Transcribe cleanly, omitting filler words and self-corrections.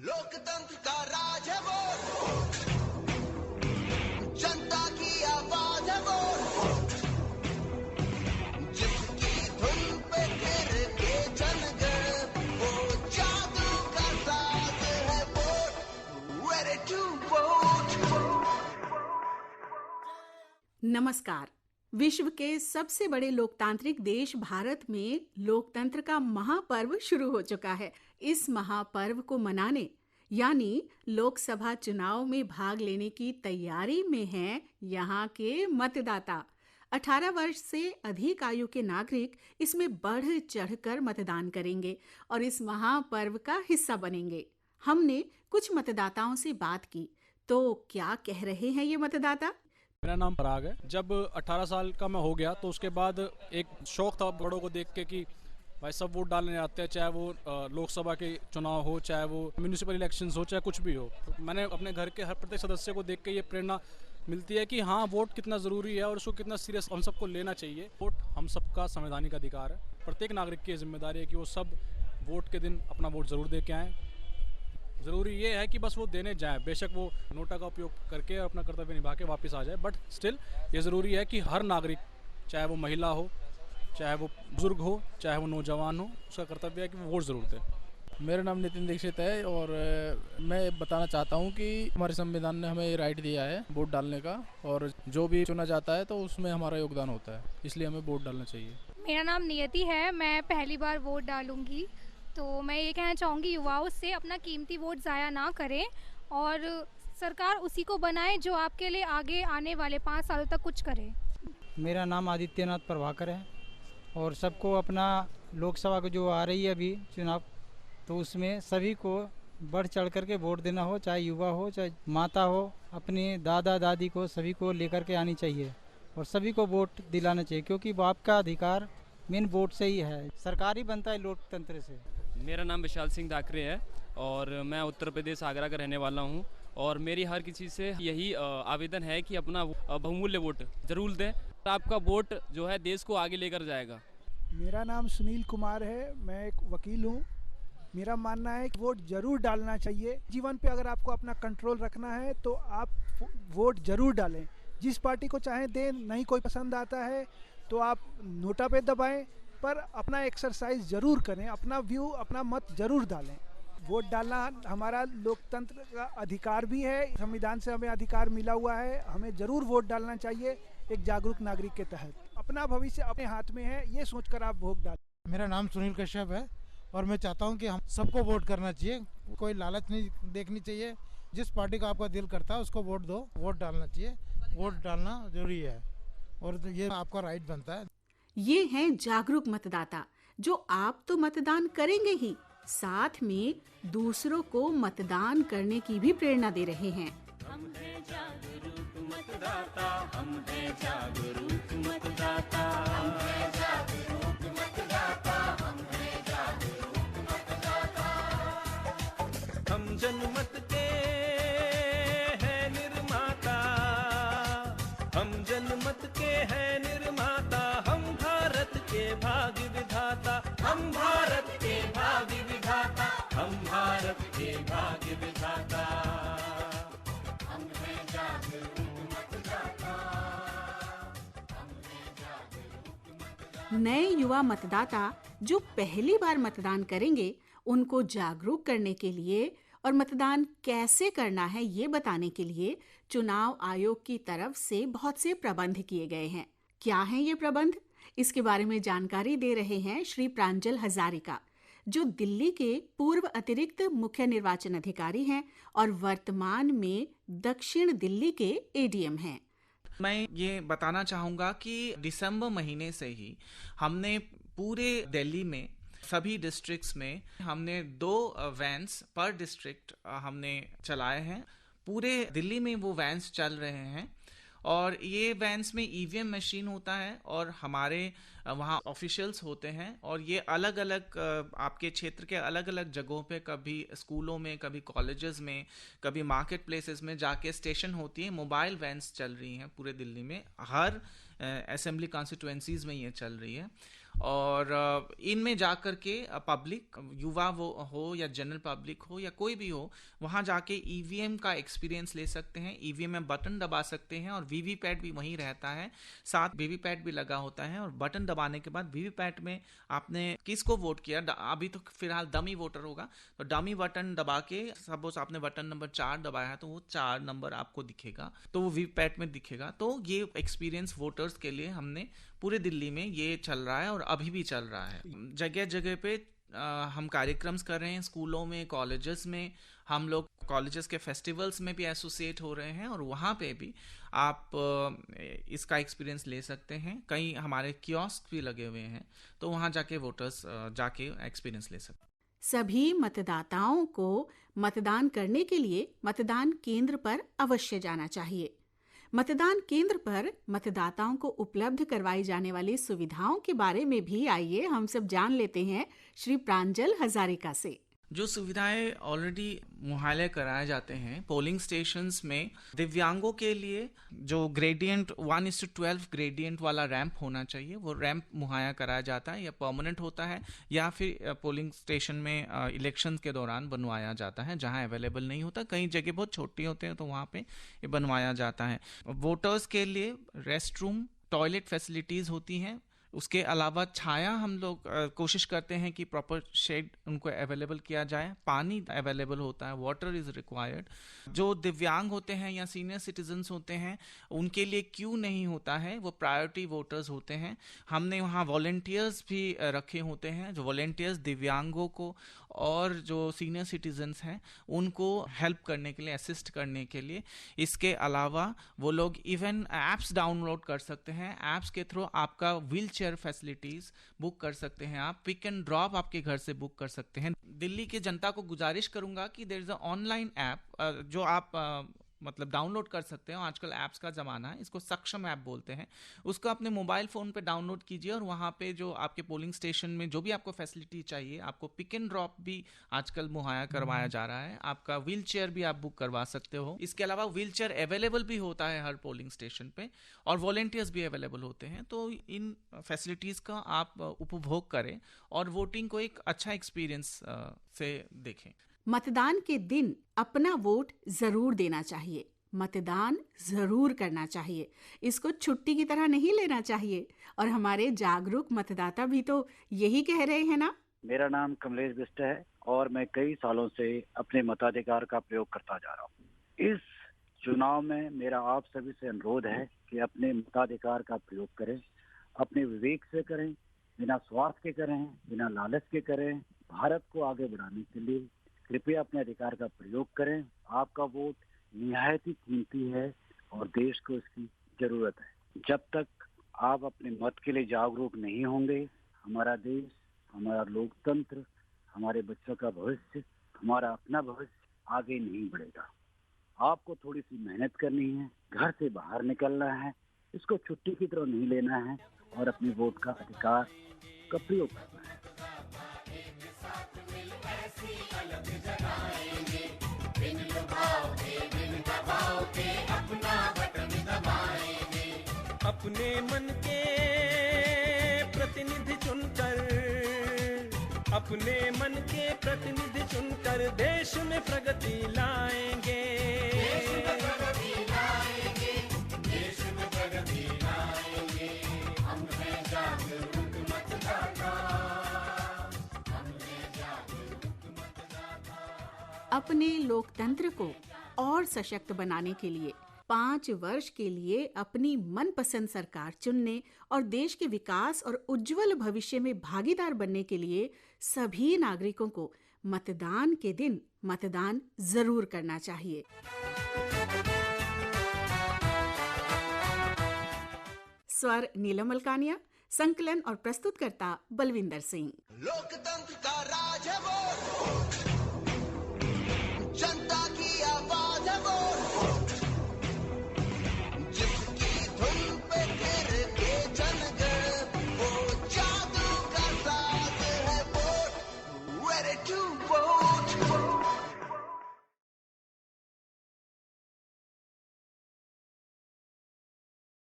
लोकतंत्र का राज है वोट, जनता की आवाज है वोट, जिसकी धुन पे फिर के जनगण, वो जादू का साज है वोट, ready to vote। नमस्कार। विश्व के सबसे बड़े लोकतांत्रिक देश भारत में लोकतंत्र का महापर्व शुरू हो चुका है। इस महापर्व को मनाने यानी लोकसभा चुनाव में भाग लेने की तैयारी में हैं यहाँ के मतदाता। 18 वर्ष से अधिक आयु के नागरिक इसमें बढ़ चढ़कर मतदान करेंगे और इस महापर्व का हिस्सा बनेंगे। हमने कुछ मतदाताओं से बात की, तो क्या कह रहे हैं ये मतदाता? मेरा नाम पराग है। जब 18 साल का मैं हो गया तो उसके बाद एक शौक था बड़ों को देख के कि भाई सब वोट डालने आते हैं, चाहे वो लोकसभा के चुनाव हो, चाहे वो म्यूनिसिपल इलेक्शंस हो, चाहे कुछ भी हो। तो मैंने अपने घर के हर प्रत्येक सदस्य को देख के ये प्रेरणा मिलती है कि हाँ, वोट कितना ज़रूरी है और उसको कितना सीरियस हम सबको लेना चाहिए। वोट हम सबका संवैधानिक अधिकार है। प्रत्येक नागरिक की जिम्मेदारी है कि वो सब वोट के दिन अपना वोट ज़रूर दे के आएँ। ज़रूरी ये है कि बस वो देने जाएं, बेशक वो नोटा का उपयोग करके अपना कर्तव्य निभा के वापस आ जाए, बट स्टिल ये ज़रूरी है कि हर नागरिक, चाहे वो महिला हो, चाहे वो बुजुर्ग हो, चाहे वो नौजवान हो, उसका कर्तव्य है कि वो वोट ज़रूर दे। मेरा नाम नितिन दीक्षित है और मैं बताना चाहता हूं कि हमारे संविधान ने हमें ये राइट दिया है वोट डालने का, और जो भी चुना जाता है तो उसमें हमारा योगदान होता है, इसलिए हमें वोट डालना चाहिए। मेरा नाम नियति है। मैं पहली बार वोट डालूंगी, तो मैं ये कहना चाहूँगी युवाओं से अपना कीमती वोट ज़ाया ना करें और सरकार उसी को बनाए जो आपके लिए आगे आने वाले 5 सालों तक कुछ करे। मेरा नाम आदित्यनाथ प्रभाकर है और सबको अपना लोकसभा को जो आ रही है अभी चुनाव, तो उसमें सभी को बढ़ चढ़ कर के वोट देना हो, चाहे युवा हो, चाहे माता हो, अपने दादा दादी को सभी को लेकर के आनी चाहिए और सभी को वोट दिलाना चाहिए, क्योंकि वो आपका अधिकार मेन वोट से ही है। सरकार ही बनता है लोकतंत्र से। मेरा नाम विशाल सिंह दाकरे है और मैं उत्तर प्रदेश आगरा का रहने वाला हूं और मेरी हर किसी से यही आवेदन है कि अपना बहुमूल्य वोट जरूर दें। आपका वोट जो है देश को आगे लेकर जाएगा। मेरा नाम सुनील कुमार है, मैं एक वकील हूँ। मेरा मानना है कि वोट जरूर डालना चाहिए। जीवन पे अगर आपको अपना कंट्रोल रखना है तो आप वोट जरूर डालें। जिस पार्टी को चाहे दें, नहीं कोई पसंद आता है तो आप नोटा पे दबाएं, पर अपना एक्सरसाइज जरूर करें, अपना व्यू, अपना मत जरूर डालें। वोट डालना हमारा लोकतंत्र का अधिकार भी है, संविधान से हमें अधिकार मिला हुआ है, हमें जरूर वोट डालना चाहिए एक जागरूक नागरिक के तहत। अपना भविष्य अपने हाथ में है, ये सोचकर आप वोट डालें। मेरा नाम सुनील कश्यप है और मैं चाहता हूं कि हम सबको वोट करना चाहिए, कोई लालच नहीं देखनी चाहिए। जिस पार्टी का आपका दिल करता है उसको वोट दो, वोट डालना चाहिए। वोट डालना जरूरी है और ये आपका राइट बनता है। ये हैं जागरूक मतदाता जो आप तो मतदान करेंगे ही, साथ में दूसरों को मतदान करने की भी प्रेरणा दे रहे हैं। हम हैं जागरूक मतदाता, हम हैं जागरूक मतदाता, हम हैं जागरूक मतदाता, हम हैं जागरूक मतदाता। हम जनमत के हैं निर्माता, हम जनमत के हैं निर्माता, हम भारत के भाग्य विधाता, हम भारत के भाग्य विधाता, हम भारत के भाग्य विधाता। हम हैं जागरूक मतदाता, हम हैं जागरूक मतदाता। नए युवा मतदाता जो पहली बार मतदान करेंगे, उनको जागरूक करने के लिए और मतदान कैसे करना है ये बताने के लिए चुनाव आयोग की तरफ से बहुत से प्रबंध किए गए हैं। क्या हैं ये प्रबंध? इसके बारे में जानकारी दे रहे हैं श्री प्रांजल हजारिका, जो दिल्ली के पूर्व अतिरिक्त मुख्य निर्वाचन अधिकारी हैं और वर्तमान में दक्षिण दिल्ली के एडीएम हैं। मैं ये बताना चाहूँगा कि दिसंबर महीने से ही हमने पूरे दिल्ली में सभी डिस्ट्रिक्ट्स में हमने 2 वैन्स पर डिस्ट्रिक्ट हमने चलाए हैं। पूरे दिल्ली में वो वैन्स चल रहे हैं और ये वैन्स में ईवीएम मशीन होता है और हमारे वहाँ ऑफिशियल्स होते हैं और ये अलग अलग आपके क्षेत्र के अलग अलग जगहों पे, कभी स्कूलों में, कभी कॉलेजेस में, कभी मार्केट प्लेसेस में जाके स्टेशन होती है। मोबाइल वैन्स चल रही हैं पूरे दिल्ली में, हर असेंबली कॉन्स्टिट्यूएंसीज में ये चल रही है और इनमें जा कर के पब्लिक, युवा वो हो या जनरल पब्लिक हो या कोई भी हो, वहाँ जाके ईवीएम का एक्सपीरियंस ले सकते हैं। ईवीएम में बटन दबा सकते हैं और वीवीपैट भी वहीं रहता है, साथ वीवीपैट भी लगा होता है। और बटन दबाने के बाद वीवीपैट में आपने किसको वोट किया, अभी तो फिलहाल डमी वोटर होगा, तो डमी बटन दबा के सपोज आपने बटन नंबर 4 दबाया है तो वो 4 नंबर आपको दिखेगा, तो वो वीवीपैट में दिखेगा। तो ये एक्सपीरियंस वोटर्स के लिए हमने पूरे दिल्ली में ये चल रहा है और अभी भी चल रहा है। जगह जगह पे हम कार्यक्रम्स कर रहे हैं, स्कूलों में, कॉलेजेस में, हम लोग कॉलेजेस के फेस्टिवल्स में भी एसोसिएट हो रहे हैं और वहाँ पे भी आप इसका एक्सपीरियंस ले सकते हैं। कई हमारे कियोस्क भी लगे हुए हैं, तो वहाँ जाके वोटर्स जाके एक्सपीरियंस ले सकते हैं। सभी मतदाताओं को मतदान करने के लिए मतदान केंद्र पर अवश्य जाना चाहिए। मतदान केंद्र पर मतदाताओं को उपलब्ध करवाई जाने वाली सुविधाओं के बारे में भी आइए हम सब जान लेते हैं श्री प्रांजल हजारिका से। जो सुविधाएं ऑलरेडी मुहैया कराए जाते हैं पोलिंग स्टेशंस में, दिव्यांगों के लिए जो ग्रेडियंट 1:12 ग्रेडियंट वाला रैंप होना चाहिए, वो रैंप मुहैया कराया जाता है, या परमानेंट होता है या फिर पोलिंग स्टेशन में इलेक्शन के दौरान बनवाया जाता है जहां अवेलेबल नहीं होता। कई जगह बहुत छोटी होते हैं तो वहां पे ये बनवाया जाता है। वोटर्स के लिए रेस्ट रूम, टॉयलेट फैसिलिटीज होती हैं। उसके अलावा छाया हम लोग कोशिश करते हैं कि प्रॉपर शेड उनको अवेलेबल किया जाए, पानी अवेलेबल होता है, वाटर इज़ रिक्वायर्ड। जो दिव्यांग होते हैं या सीनियर सिटीजन्स होते हैं उनके लिए क्यू नहीं होता है, वो प्रायोरिटी वोटर्स होते हैं। हमने वहाँ वॉलंटियर्स भी रखे होते हैं, जो वॉलंटियर्स दिव्यांगों को और जो सीनियर सिटीजन्स हैं उनको हेल्प करने के लिए, असिस्ट करने के लिए। इसके अलावा वो लोग इवन ऐप्स डाउनलोड कर सकते हैं, ऐप्स के थ्रू आपका व्हील चेयर फैसिलिटीज बुक कर सकते हैं, आप पिक एंड ड्रॉप आपके घर से बुक कर सकते हैं। दिल्ली की जनता को गुजारिश करूंगा कि there is a online app जो आप मतलब डाउनलोड कर सकते हो। आजकल ऐप्स का ज़माना है, इसको सक्षम ऐप बोलते हैं। उसको अपने मोबाइल फ़ोन पे डाउनलोड कीजिए और वहाँ पे जो आपके पोलिंग स्टेशन में जो भी आपको फैसिलिटी चाहिए, आपको पिक एंड ड्रॉप भी आजकल मुहैया करवाया जा रहा है, आपका व्हील चेयर भी आप बुक करवा सकते हो। इसके अलावा व्हील चेयर अवेलेबल भी होता है हर पोलिंग स्टेशन पे और वॉलंटियर्स भी अवेलेबल होते हैं। तो इन फैसिलिटीज़ का आप उपभोग करें और वोटिंग को एक अच्छा एक्सपीरियंस से देखें। मतदान के दिन अपना वोट जरूर देना चाहिए, मतदान जरूर करना चाहिए, इसको छुट्टी की तरह नहीं लेना चाहिए। और हमारे जागरूक मतदाता भी तो यही कह रहे हैं ना। मेरा नाम कमलेश बिष्ट है और मैं कई सालों से अपने मताधिकार का प्रयोग करता जा रहा हूँ। इस चुनाव में मेरा आप सभी से अनुरोध है कि अपने मताधिकार का प्रयोग करें, अपने विवेक से करें, बिना स्वार्थ के करें, बिना लालच के करें। भारत को आगे बढ़ाने के लिए कृपया अपने अधिकार का प्रयोग करें। आपका वोट निहायत ही कीमती है और देश को इसकी जरूरत है। जब तक आप अपने मत के लिए जागरूक नहीं होंगे, हमारा देश, हमारा लोकतंत्र, हमारे बच्चों का भविष्य, हमारा अपना भविष्य आगे नहीं बढ़ेगा। आपको थोड़ी सी मेहनत करनी है, घर से बाहर निकलना है, इसको छुट्टी की तरह नहीं लेना है और अपने वोट का अधिकार का प्रयोग करना है। अपने मन के प्रतिनिधि चुनकर, अपने मन के प्रतिनिधि चुनकर देश में प्रगति लाएंगे, देश में प्रगति लाएंगे, देश में प्रगति लाएंगे। हम हैं जागरूक मतदाता, हम हैं जागरूक मतदाता। अपने लोकतंत्र को और सशक्त बनाने के लिए 5 वर्ष के लिए अपनी मनपसंद सरकार चुनने और देश के विकास और उज्जवल भविष्य में भागीदार बनने के लिए सभी नागरिकों को मतदान के दिन मतदान जरूर करना चाहिए। स्वर नीलम मलकानिया, संकलन और प्रस्तुतकर्ता बलविंदर सिंह। लोकतंत्र का राज है वो।